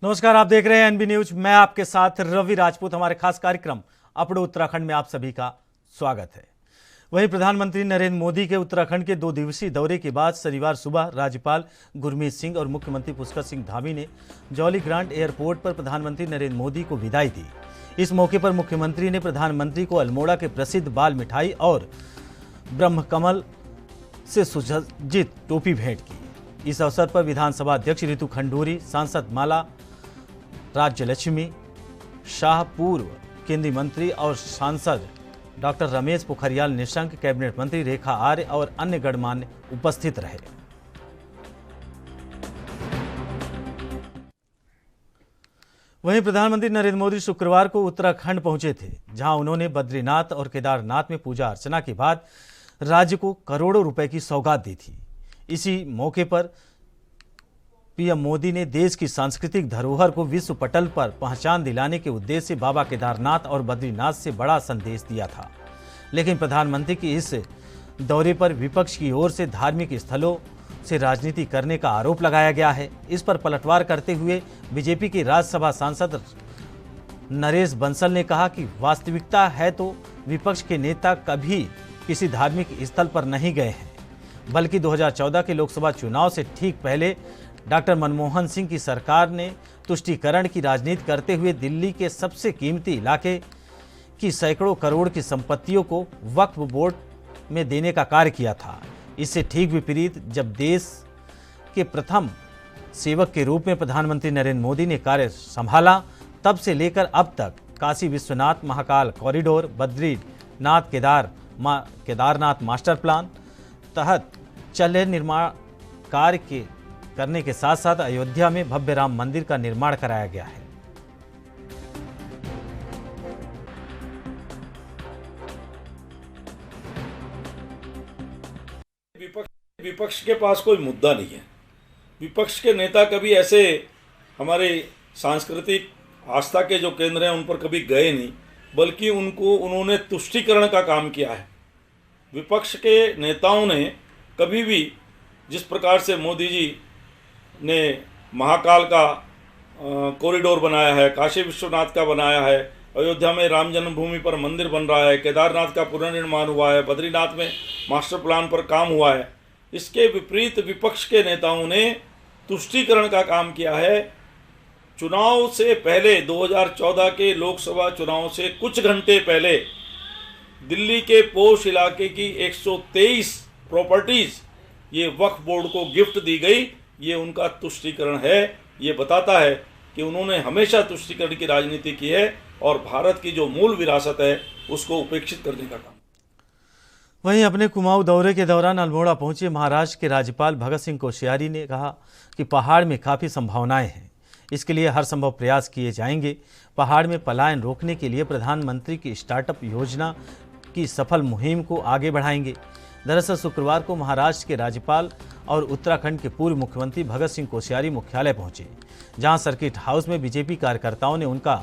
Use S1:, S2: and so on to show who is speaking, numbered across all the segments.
S1: नमस्कार, आप देख रहे हैं एनबी न्यूज। मैं आपके साथ रवि राजपूत। हमारे खास कार्यक्रम अपडो उत्तराखंड में आप सभी का स्वागत है। वहीं प्रधानमंत्री नरेंद्र मोदी के उत्तराखंड के 2 दिवसीय दौरे के बाद शनिवार सुबह राज्यपाल गुरमीत सिंह और मुख्यमंत्री पुष्कर सिंह धामी ने जौली ग्रांट एयरपोर्ट पर प्रधानमंत्री नरेंद्र मोदी को विदाई दी। इस मौके पर मुख्यमंत्री ने प्रधानमंत्री को अल्मोड़ा के प्रसिद्ध बाल मिठाई और ब्रह्मकमल से सुसज्जित टोपी भेंट की। इस अवसर पर विधानसभा अध्यक्ष रितु खंडूरी, सांसद माला राज्यलक्ष्मी शाह, पूर्व केंद्रीय मंत्री और सांसद डॉक्टर रमेश पोखरियाल निशंक, कैबिनेट मंत्री रेखा आर्य और अन्य गणमान्य उपस्थित रहे। वहीं प्रधानमंत्री नरेंद्र मोदी शुक्रवार को उत्तराखंड पहुंचे थे, जहां उन्होंने बद्रीनाथ और केदारनाथ में पूजा अर्चना के बाद राज्य को करोड़ों रुपए की सौगात दी थी। इसी मौके पर पीएम मोदी ने देश की सांस्कृतिक धरोहर को विश्व पटल पर पहचान दिलाने के उद्देश्य से बाबा केदारनाथ और बद्रीनाथ से बड़ा संदेश दिया था। लेकिन प्रधानमंत्री की इस दौरे पर विपक्ष की ओर से धार्मिक स्थलों से राजनीति करने का आरोप लगाया गया है। इस पर पलटवार करते हुए बीजेपी के राज्यसभा सांसद नरेश बंसल ने कहा कि वास्तविकता है तो विपक्ष के नेता कभी किसी धार्मिक स्थल पर नहीं गए हैं, बल्कि 2014 के लोकसभा चुनाव से ठीक पहले डॉक्टर मनमोहन सिंह की सरकार ने तुष्टीकरण की राजनीति करते हुए दिल्ली के सबसे कीमती इलाके की सैकड़ों करोड़ की संपत्तियों को वक्फ बोर्ड में देने का कार्य किया था। इससे ठीक विपरीत जब देश के प्रथम सेवक के रूप में प्रधानमंत्री नरेंद्र मोदी ने कार्य संभाला, तब से लेकर अब तक Kashi Vishwanath Mahakal corridor, Badrinath Kedarnath master plan तहत चल रहे निर्माण कार्य करने के साथ साथ अयोध्या में भव्य राम मंदिर का निर्माण कराया गया है।
S2: विपक्ष के पास कोई मुद्दा नहीं है। विपक्ष के नेता कभी ऐसे हमारे सांस्कृतिक आस्था के जो केंद्र हैं उन पर कभी गए नहीं, बल्कि उन्होंने तुष्टीकरण का काम किया है। विपक्ष के नेताओं ने कभी भी जिस प्रकार से मोदी जी ने महाकाल का कॉरिडोर बनाया है, काशी विश्वनाथ का बनाया है, अयोध्या में राम जन्मभूमि पर मंदिर बन रहा है, केदारनाथ का पुनर्निर्माण हुआ है, बद्रीनाथ में मास्टर प्लान पर काम हुआ है, इसके विपरीत विपक्ष के नेताओं ने तुष्टीकरण का काम किया है। चुनाव से पहले 2014 के लोकसभा चुनाव से कुछ घंटे पहले दिल्ली के पोश इलाके की 123 प्रॉपर्टीज ये वक्फ बोर्ड को गिफ्ट दी गई। ये उनका तुष्टीकरण है। ये बताता है कि उन्होंने हमेशा तुष्टीकरण की राजनीति की है और भारत की जो मूल विरासत है उसको उपेक्षित करने का काम।
S1: वहीं अपने कुमाऊं दौरे के दौरान अल्मोड़ा पहुंचे महाराष्ट्र के राज्यपाल भगत सिंह कोश्यारी ने कहा कि पहाड़ में काफ़ी संभावनाएं हैं, इसके लिए हर संभव प्रयास किए जाएंगे। पहाड़ में पलायन रोकने के लिए प्रधानमंत्री की स्टार्टअप योजना की सफल मुहिम को आगे बढ़ाएंगे। दरअसल शुक्रवार को महाराष्ट्र के राज्यपाल और उत्तराखंड के पूर्व मुख्यमंत्री भगत सिंह कोश्यारी मुख्यालय पहुंचे, जहां सर्किट हाउस में बीजेपी कार्यकर्ताओं ने उनका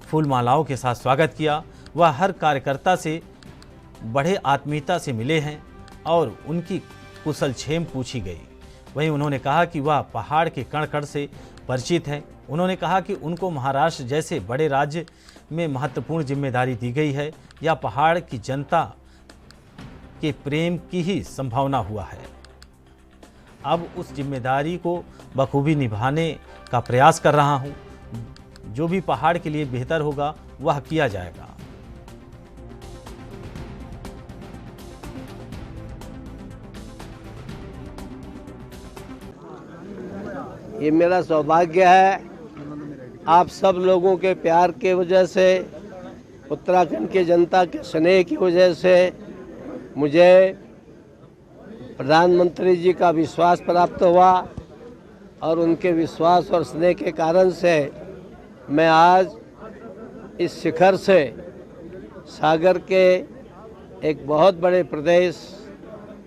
S1: फूल मालाओं के साथ स्वागत किया। वह हर कार्यकर्ता से बड़े आत्मीयता से मिले हैं और उनकी कुशलक्षेम पूछी गई। वहीं उन्होंने कहा कि वह पहाड़ के कण कण से परिचित हैं। उन्होंने कहा कि उनको महाराष्ट्र जैसे बड़े राज्य में महत्वपूर्ण जिम्मेदारी दी गई है। यह पहाड़ की जनता के प्रेम की ही संभावना हुआ है। अब उस जिम्मेदारी को बखूबी निभाने का प्रयास कर रहा हूं। जो भी पहाड़ के लिए बेहतर होगा वह किया जाएगा।
S3: ये मेरा सौभाग्य है, आप सब लोगों के प्यार के वजह से, उत्तराखंड के जनता के स्नेह की वजह से मुझे प्रधानमंत्री जी का विश्वास प्राप्त हुआ और उनके विश्वास और स्नेह के कारण से मैं आज इस शिखर से सागर के एक बहुत बड़े प्रदेश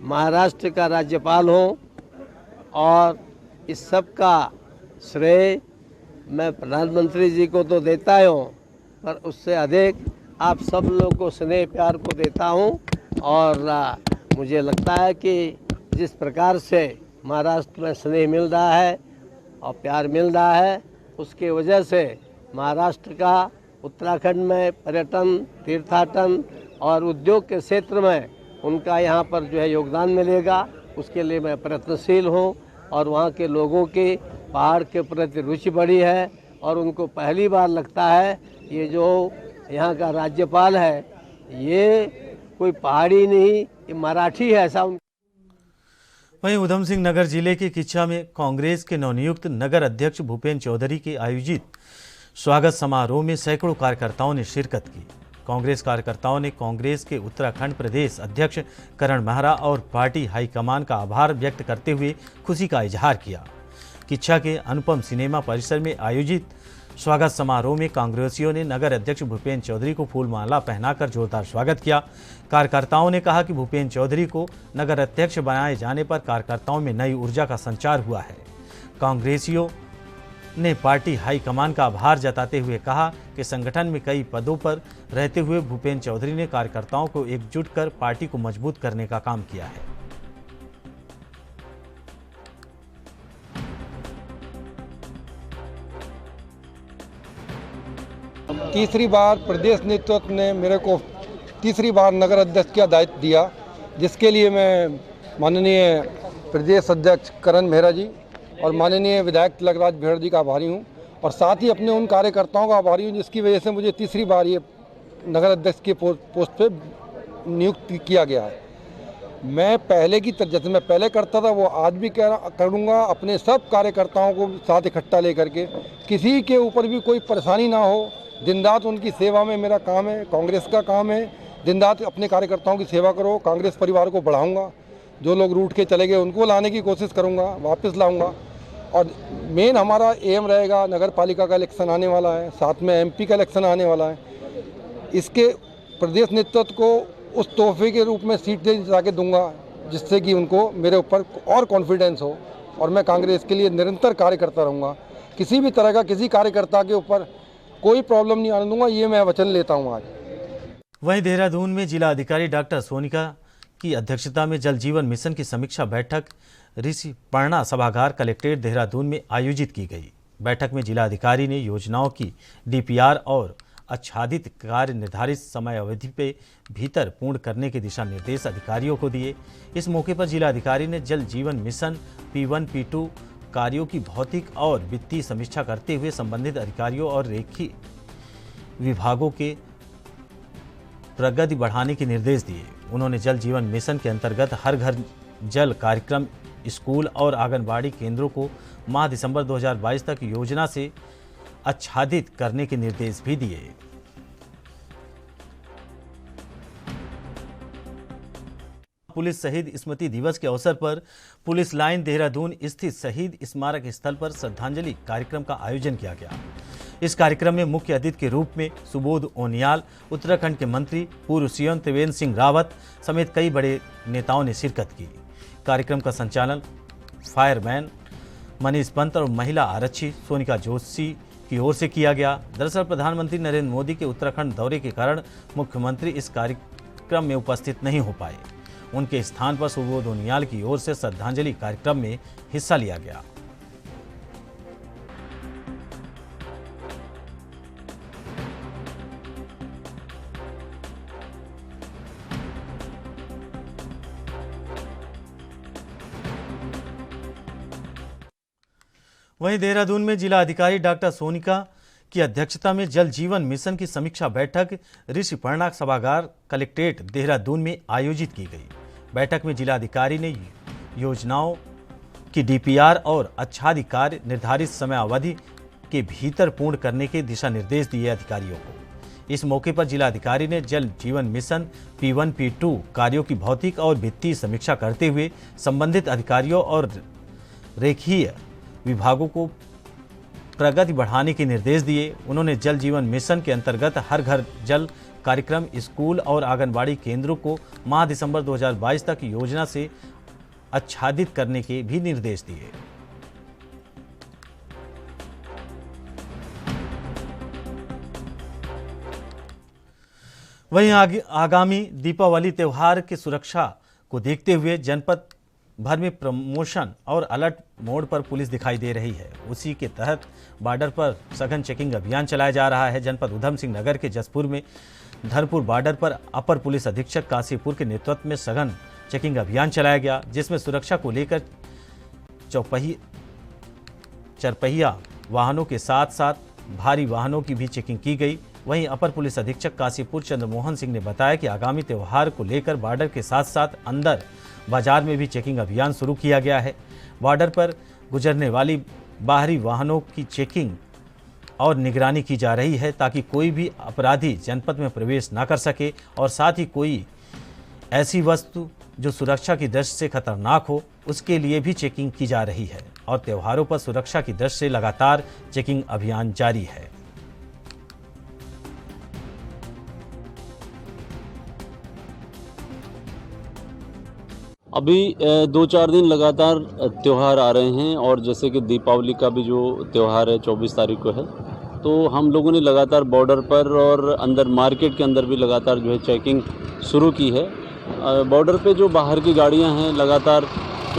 S3: महाराष्ट्र का राज्यपाल हूँ और इस सब का श्रेय मैं प्रधानमंत्री जी को तो देता हूँ, पर उससे अधिक आप सब लोगों को स्नेह प्यार को देता हूँ। और मुझे लगता है कि जिस प्रकार से महाराष्ट्र में स्नेह मिल रहा है और प्यार मिल रहा है, उसके वजह से महाराष्ट्र का उत्तराखंड में पर्यटन, तीर्थाटन और उद्योग के क्षेत्र में उनका यहाँ पर जो है योगदान मिलेगा। उसके लिए मैं प्रयत्नशील हूँ और वहाँ के लोगों की पहाड़ के प्रति रुचि बढ़ी है और उनको पहली बार लगता है ये जो यहाँ का राज्यपाल है ये कोई पहाड़ी नहीं, ये मराठी है, ऐसा
S1: वहीं उधम सिंह नगर जिले के किच्छा में कांग्रेस के नवनियुक्त नगर अध्यक्ष भूपेंद्र चौधरी के आयोजित स्वागत समारोह में सैकड़ों कार्यकर्ताओं ने शिरकत की। कांग्रेस कार्यकर्ताओं ने कांग्रेस के उत्तराखंड प्रदेश अध्यक्ष करण मेहरा और पार्टी हाईकमान का आभार व्यक्त करते हुए खुशी का इजहार किया। किच्छा के अनुपम सिनेमा परिसर में आयोजित स्वागत समारोह में कांग्रेसियों ने नगर अध्यक्ष भूपेंद्र चौधरी को फूलमाला पहनाकर जोरदार स्वागत किया। कार्यकर्ताओं ने कहा कि भूपेंद्र चौधरी को नगर अध्यक्ष बनाए जाने पर कार्यकर्ताओं में नई ऊर्जा का संचार हुआ है। कांग्रेसियों ने पार्टी हाईकमान का आभार जताते हुए कहा कि संगठन में कई पदों पर रहते हुए भूपेंद्र चौधरी ने कार्यकर्ताओं को एकजुट कर पार्टी को मजबूत करने का काम किया है।
S4: तीसरी बार प्रदेश नेतृत्व ने मेरे को तीसरी बार नगर अध्यक्ष का दायित्व दिया, जिसके लिए मैं माननीय प्रदेश अध्यक्ष करण मेहरा जी और माननीय विधायक तिलकराज भेड़ जी का आभारी हूँ और साथ ही अपने उन कार्यकर्ताओं का आभारी हूँ जिसकी वजह से मुझे तीसरी बार ये नगर अध्यक्ष के पोस्ट पे नियुक्त किया गया है। मैं पहले की तरह जैसे मैं पहले करता था वो आज भी करूँगा, अपने सब कार्यकर्ताओं को साथ इकट्ठा लेकर के, किसी के ऊपर भी कोई परेशानी ना हो, दिन रात उनकी सेवा में मेरा काम है, कांग्रेस का काम है। दिन रात अपने कार्यकर्ताओं की सेवा करो, कांग्रेस परिवार को बढ़ाऊंगा, जो लोग रूठ के चले गए उनको लाने की कोशिश करूंगा, वापस लाऊंगा। और मेन हमारा एम रहेगा, नगर पालिका का इलेक्शन आने वाला है, साथ में एमपी का इलेक्शन आने वाला है, इसके प्रदेश नेतृत्व को उस तोहफे के रूप में सीट दे जाके दूंगा जिससे कि उनको मेरे ऊपर और कॉन्फिडेंस हो और मैं कांग्रेस के लिए निरंतर कार्य करता रहूँगा। किसी भी तरह का किसी कार्यकर्ता के ऊपर कोई प्रॉब्लम नहीं आने दूंगा, ये मैं वचन लेता हूँ आज।
S1: वहीं देहरादून में जिला अधिकारी डॉक्टर सोनिका की अध्यक्षता में जल जीवन मिशन की समीक्षा बैठक ऋषि पर्णा सभागार कलेक्ट्रेट देहरादून में आयोजित की गई। बैठक में जिला अधिकारी ने योजनाओं की डीपीआर और आच्छादित कार्य निर्धारित समय अवधि के भीतर पूर्ण करने के दिशा निर्देश अधिकारियों को दिए। इस मौके पर जिला अधिकारी ने जल जीवन मिशन P1 P2 कार्यों की भौतिक और वित्तीय समीक्षा करते हुए संबंधित अधिकारियों और रेखी विभागों के प्रगति बढ़ाने के निर्देश दिए। उन्होंने जल जीवन मिशन के अंतर्गत हर घर जल कार्यक्रम स्कूल और आंगनबाड़ी केंद्रों को माह दिसंबर 2022 तक योजना से आच्छादित करने के निर्देश भी दिए। पुलिस शहीद स्मृति दिवस के अवसर पर पुलिस लाइन देहरादून स्थित शहीद स्मारक स्थल पर श्रद्धांजलि कार्यक्रम का आयोजन किया गया। इस कार्यक्रम में मुख्य अतिथि के रूप में सुबोध ओनियाल, उत्तराखंड के मंत्री पूर्व सीएम त्रिवेंद्र सिंह रावत समेत कई बड़े नेताओं ने शिरकत की। कार्यक्रम का संचालन फायरमैन मनीष पंत और महिला आरक्षी सोनिका जोशी की ओर से किया गया। दरअसल प्रधानमंत्री नरेंद्र मोदी के उत्तराखंड दौरे के कारण मुख्यमंत्री इस कार्यक्रम में उपस्थित नहीं हो पाए। उनके स्थान पर सुबोध ओनियाल की ओर से श्रद्धांजलि कार्यक्रम में हिस्सा लिया गया। वहीं देहरादून में जिला अधिकारी डॉक्टर सोनिका की अध्यक्षता में जल जीवन मिशन की समीक्षा बैठक ऋषि पर्णा सभागार कलेक्ट्रेट देहरादून में आयोजित की गई। बैठक में जिलाधिकारी ने योजनाओं की डीपीआर और आच्छादित कार्य निर्धारित समय अवधि के भीतर पूर्ण करने के दिशा निर्देश दिए अधिकारियों को। इस मौके पर जिलाधिकारी ने जल जीवन मिशन P1 P2 कार्यों की भौतिक और वित्तीय समीक्षा करते हुए संबंधित अधिकारियों और रेखीय विभागों को प्रगति बढ़ाने के निर्देश दिए। उन्होंने जल जीवन मिशन के अंतर्गत हर घर जल कार्यक्रम स्कूल और आंगनबाड़ी केंद्रों को माह दिसंबर 2022 तक योजना से आच्छादित करने के भी निर्देश दिए। वहीं आगामी दीपावली त्योहार की सुरक्षा को देखते हुए जनपद भर में प्रमोशन और अलर्ट मोड पर पुलिस दिखाई दे रही है। उसी के तहत बॉर्डर पर सघन चेकिंग अभियान चलाया जा रहा है। जनपद ऊधम सिंह नगर के जसपुर में धरपुर बॉर्डर पर अपर पुलिस अधीक्षक काशीपुर के नेतृत्व में सघन चेकिंग अभियान चलाया गया, जिसमें सुरक्षा को लेकर चरपहिया वाहनों के साथ साथ भारी वाहनों की भी चेकिंग की गई। वहीं अपर पुलिस अधीक्षक काशीपुर चंद्रमोहन सिंह ने बताया कि आगामी त्यौहार को लेकर बॉर्डर के साथ साथ अंदर बाजार में भी चेकिंग अभियान शुरू किया गया है। बॉर्डर पर गुजरने वाली बाहरी वाहनों की चेकिंग और निगरानी की जा रही है, ताकि कोई भी अपराधी जनपद में प्रवेश न कर सके और साथ ही कोई ऐसी वस्तु जो सुरक्षा की दृष्टि से खतरनाक हो उसके लिए भी चेकिंग की जा रही है। और त्योहारों पर सुरक्षा की दृष्टि से लगातार चेकिंग अभियान जारी है।
S5: अभी 2-4 दिन लगातार त्यौहार आ रहे हैं और जैसे कि दीपावली का भी जो त्यौहार है 24 तारीख को है, तो हम लोगों ने लगातार बॉर्डर पर और अंदर मार्केट के अंदर भी लगातार जो है चेकिंग शुरू की है। बॉर्डर पे जो बाहर की गाड़ियां हैं लगातार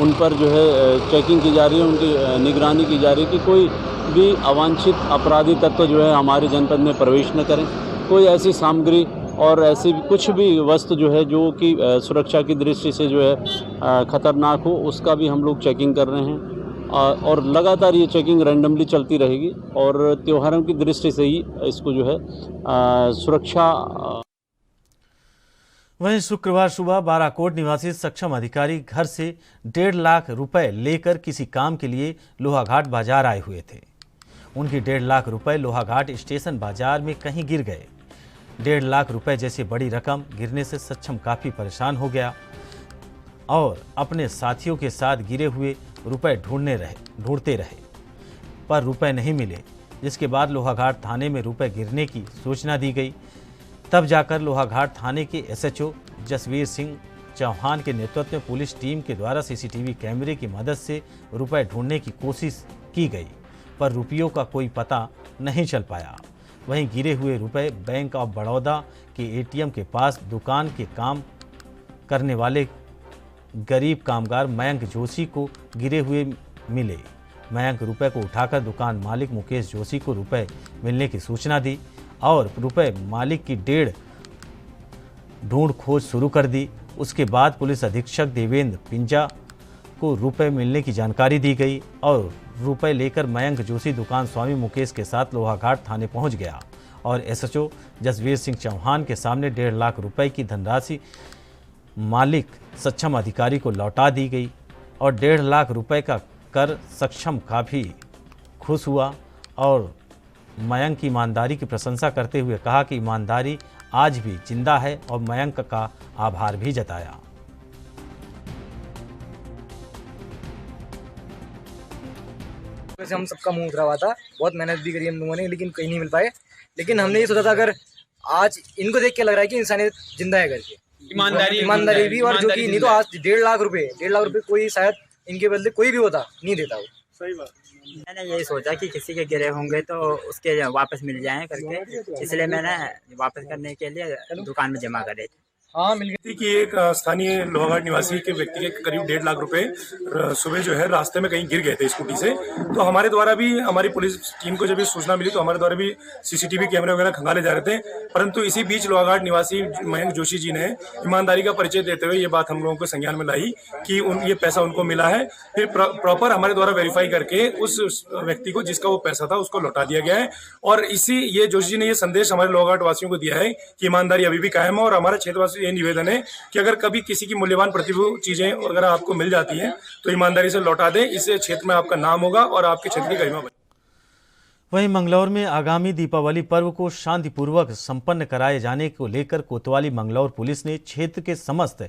S5: उन पर जो है चेकिंग की जा रही है, उनकी निगरानी की जा रही है कि कोई भी अवांछित अपराधी तत्व जो है हमारे जनपद में प्रवेश न करें। कोई ऐसी सामग्री और ऐसी कुछ भी वस्तु जो है जो कि सुरक्षा की दृष्टि से जो है खतरनाक हो, उसका भी हम लोग चेकिंग कर रहे हैं और लगातार ये चेकिंग रैंडमली चलती रहेगी और त्योहारों की दृष्टि से ही इसको जो है सुरक्षा।
S1: वहीं शुक्रवार सुबह बाराकोट निवासी सक्षम अधिकारी घर से 1.5 लाख रुपए लेकर किसी काम के लिए लोहाघाट बाजार आए हुए थे। उनकी 1.5 लाख रुपए लोहाघाट स्टेशन बाजार में कहीं गिर गए। 1.5 लाख रुपए जैसी बड़ी रकम गिरने से सक्षम काफ़ी परेशान हो गया और अपने साथियों के साथ गिरे हुए रुपए ढूंढते रहे, पर रुपए नहीं मिले। जिसके बाद लोहाघाट थाने में रुपए गिरने की सूचना दी गई। तब जाकर लोहाघाट थाने के एसएचओ जसवीर सिंह चौहान के नेतृत्व में पुलिस टीम के द्वारा सीसीटीवी कैमरे की मदद से रुपए ढूंढने की कोशिश की गई, पर रुपयों का कोई पता नहीं चल पाया। वहीं गिरे हुए रुपए बैंक ऑफ बड़ौदा के एटीएम के पास दुकान के काम करने वाले गरीब कामगार मयंक जोशी को गिरे हुए मिले। मयंक रुपए को उठाकर दुकान मालिक मुकेश जोशी को रुपए मिलने की सूचना दी और रुपए मालिक की 1.5 ढूंढ खोज शुरू कर दी। उसके बाद पुलिस अधीक्षक देवेंद्र पिंजा को रुपए मिलने की जानकारी दी गई और रुपए लेकर मयंक जोशी दुकान स्वामी मुकेश के साथ लोहाघाट थाने पहुंच गया और एसएचओ जसवीर सिंह चौहान के सामने 1.5 लाख रुपए की धनराशि मालिक सक्षम अधिकारी को लौटा दी गई और 1.5 लाख रुपए का कर सक्षम काफ़ी खुश हुआ और मयंक की ईमानदारी की प्रशंसा करते हुए कहा कि ईमानदारी आज भी जिंदा है और मयंक का आभार भी जताया।
S6: वैसे हम सबका मुंह उतरा हुआ था, बहुत मेहनत भी करी हम लोगों ने, लेकिन कहीं नहीं मिल पाए। लेकिन हमने ये सोचा था अगर आज इनको देख के लग रहा है कि इंसानियत जिंदा है करके, ईमानदारी भी, और जो कि नहीं तो आज 1.5 लाख रुपए कोई शायद इनके बदले कोई भी होता नहीं देता वो। सही बात।
S7: मैंने यही सोचा कि किसी के गिरे होंगे तो उसके वापस मिल जाएं करके, इसलिए मैंने वापस करने के लिए दुकान में जमा करे थे।
S8: हाँ, मिल गई कि एक स्थानीय लोहाघाट निवासी के व्यक्ति के करीब 1.5 लाख रुपए सुबह जो है रास्ते में कहीं गिर गए थे स्कूटी से। तो हमारे द्वारा भी, हमारी पुलिस टीम को जब ये सूचना मिली तो हमारे द्वारा भी सीसीटीवी कैमरे वगैरह खंगाले जा रहे थे। परंतु इसी बीच लोहाघाट निवासी मयंक जोशी जी ने ईमानदारी का परिचय देते हुए ये बात हम लोगों को संज्ञान में लाई कि ये पैसा उनको मिला है। फिर प्रॉपर हमारे द्वारा वेरीफाई करके उस व्यक्ति को जिसका वो पैसा था उसको लौटा दिया गया है। और ये जोशी जी ने ये संदेश हमारे लोहाघाट वासियों को दिया है कि ईमानदारी अभी भी कायम है। और हमारा क्षेत्रवासी ये निवेदन है कि अगर कभी किसी की मूल्यवान प्रतिभूत चीजें अगर आपको मिल जाती हैं तो ईमानदारी से लौटा दें। इससे क्षेत्र में आपका नाम होगा और आपके क्षेत्र की गरिमा बढ़ेगी।
S1: वहीं मंगलौर में आगामी दीपावली पर्व को शांतिपूर्वक संपन्न कराए जाने को लेकर कोतवाली मंगलौर पुलिस ने क्षेत्र के समस्त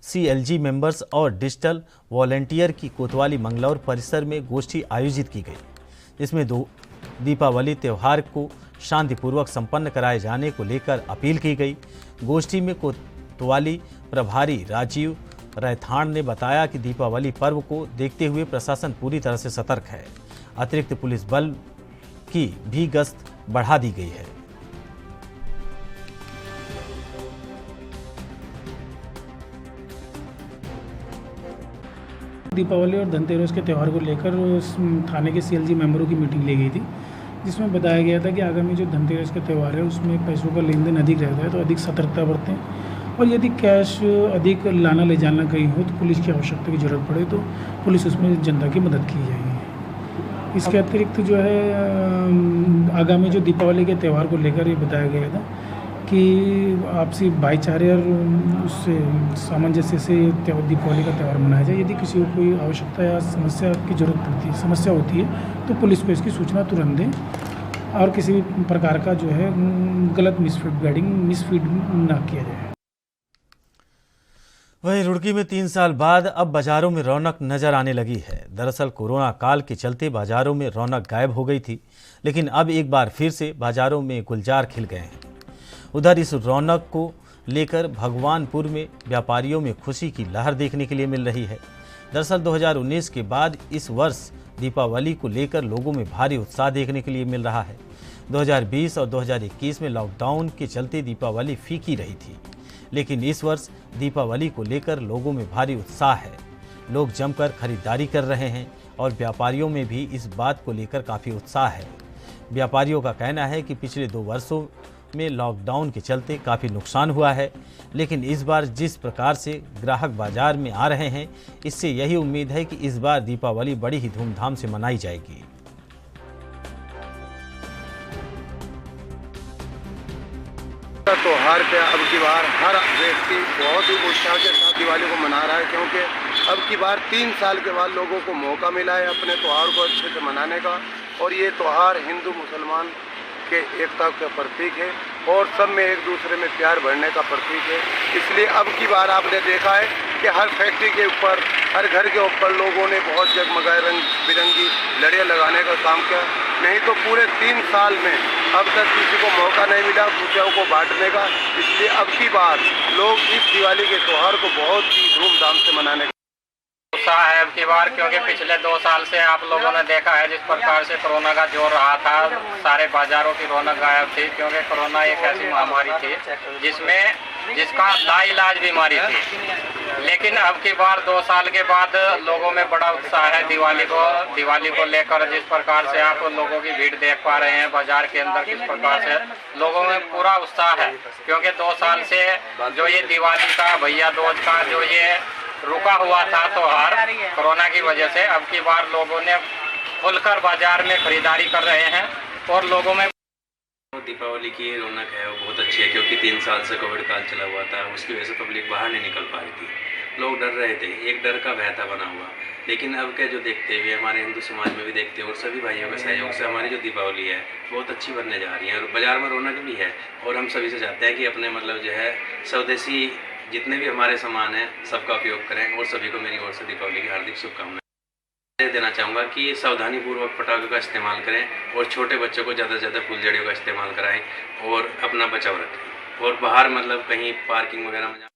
S1: CLG मेंबर्स और डिजिटल वॉलंटियर की कोतवाली मंगलौर परिसर में गोष्ठी आयोजित की गई, जिसमें दीपावली त्यौहार को शांतिपूर्वक संपन्न कराए जाने को लेकर अपील की गई। गोष्ठी में कोतवाली प्रभारी राजीव रैथाण ने बताया कि दीपावली पर्व को देखते हुए प्रशासन पूरी तरह से सतर्क है। अतिरिक्त पुलिस बल की भी गश्त बढ़ा दी गई है।
S9: दीपावली और धनतेरस के त्यौहार को लेकर थाने के सीएलजी मेंबरों की मीटिंग ली गई थी, जिसमें बताया गया था कि आगामी जो धनतेरस के त्यौहार है उसमें पैसों का लेन देन अधिक रहता है, तो अधिक सतर्कता बरतें और यदि कैश अधिक लाना ले जाना कहीं हो तो पुलिस की आवश्यकता की ज़रूरत पड़े तो पुलिस उसमें जनता की मदद की जाएगी। इसके अतिरिक्त जो है आगामी जो दीपावली के त्यौहार को लेकर ये बताया गया था कि आपसी भाईचारे और उससे सामंजस्य से दीपावली का त्यौहार मनाया जाए। यदि किसी को कोई आवश्यकता या समस्या की जरूरत पड़ती है, समस्या होती है, तो पुलिस को इसकी सूचना तुरंत दें और किसी भी प्रकार का जो है गलत मिसफीड ना किया जाए।
S1: वहीं रुड़की में 3 साल बाद अब बाजारों में रौनक नजर आने लगी है। दरअसल कोरोना काल के चलते बाजारों में रौनक गायब हो गई थी, लेकिन अब एक बार फिर से बाजारों में गुलजार खिल गए हैं। उधर इस रौनक को लेकर भगवानपुर में व्यापारियों में खुशी की लहर देखने के लिए मिल रही है। दरअसल 2019 के बाद इस वर्ष दीपावली को लेकर लोगों में भारी उत्साह देखने के लिए मिल रहा है। 2020 और 2021 में लॉकडाउन के चलते दीपावली फीकी रही थी, लेकिन इस वर्ष दीपावली को लेकर लोगों में भारी उत्साह है। लोग जमकर खरीदारी कर रहे हैं और व्यापारियों में भी इस बात को लेकर काफ़ी उत्साह है। व्यापारियों का कहना है कि पिछले 2 वर्षों में लॉकडाउन के चलते काफ़ी नुकसान हुआ है, लेकिन इस बार जिस प्रकार से ग्राहक बाजार में आ रहे हैं, इससे यही उम्मीद है कि इस बार दीपावली बड़ी ही धूमधाम से मनाई जाएगी।
S10: त्योहार पे अब की बार हर व्यक्ति बहुत ही उत्साह के साथ दिवाली को मना रहा है, क्योंकि अब की बार 3 साल के बाद लोगों को मौका मिला है अपने त्यौहार को अच्छे से मनाने का। और ये त्यौहार हिंदू मुसलमान के एकता का प्रतीक है और सब में एक दूसरे में प्यार बढ़ने का प्रतीक है। इसलिए अब की बार आपने देखा है कि हर फैक्ट्री के ऊपर, हर घर के ऊपर लोगों ने बहुत जगमगाए रंग बिरंगी लड़ियाँ लगाने का काम किया। नहीं तो पूरे 3 साल में अब तक किसी को मौका नहीं मिला खुशियों को बांटने का। इसलिए अब की बार लोग इस दिवाली के त्यौहार को बहुत ही धूमधाम से मनाने का
S11: उत्साह है अब की बार, क्योंकि पिछले 2 साल से आप लोगों ने देखा है जिस प्रकार से कोरोना का जोर रहा था, सारे बाजारों की रौनक गायब थी, क्योंकि कोरोना एक ऐसी महामारी थी जिसका लाइलाज बीमारी थी। लेकिन अब की बार 2 साल के बाद लोगों में बड़ा उत्साह है दिवाली को लेकर। जिस प्रकार से आप लोगों की भीड़ देख पा रहे हैं बाजार के अंदर, किस प्रकार से लोगों में पूरा उत्साह है, क्योंकि 2 साल से जो ये दिवाली का भैया दूज का जो ये रुका हुआ था त्यौहार कोरोना की वजह से, अब की बार लोगों ने खुलकर बाजार में खरीदारी कर रहे हैं और लोगों में
S12: दीपावली की रौनक है वो बहुत अच्छी है, क्योंकि 3 साल से कोविड काल चला हुआ था, उसकी वजह से पब्लिक बाहर नहीं निकल पा रही थी, लोग डर रहे थे, एक डर का भय था बना हुआ। लेकिन अब के जो देखते हुए हमारे हिंदू समाज में भी देखते हैं और सभी भाइयों के सहयोग से हमारी जो दीपावली है बहुत अच्छी बनने जा रही है और बाजार में रौनक भी है। और हम सभी से चाहते हैं कि अपने मतलब जो है स्वदेशी जितने भी हमारे सामान हैं सबका उपयोग करें और सभी को मेरी ओर से दीपावली की हार्दिक शुभकामनाएं देना चाहूँगा कि सावधानी पूर्वक पटाखों का इस्तेमाल करें और छोटे बच्चों को ज़्यादा से ज़्यादा फुलझड़ियों का इस्तेमाल कराएं और अपना बचाव रखें और बाहर मतलब कहीं पार्किंग वगैरह में।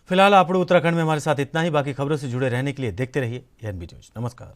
S1: फिलहाल आप उत्तराखंड में हमारे साथ इतना ही। बाकी खबरों से जुड़े रहने के लिए देखते रहिए एएनबी न्यूज। नमस्कार।